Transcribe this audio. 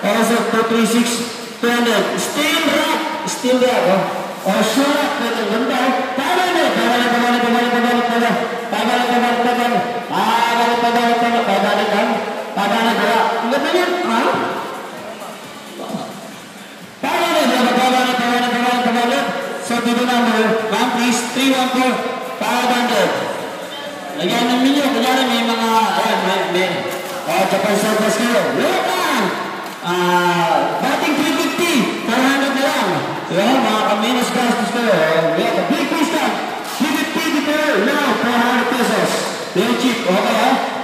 Also 236, 200. Still there. Or short up with the window. So dito number 1 please, 314, 500. Lagyan ng minyo, kanyari may mga, ayan, may Japan Surface kayo. Welcome! Dating 350, 400 na lang. Yan, mga ka-minus gastos kayo. We have a big discount. 350 dito, now 400 pesos. Very cheap, okay ha?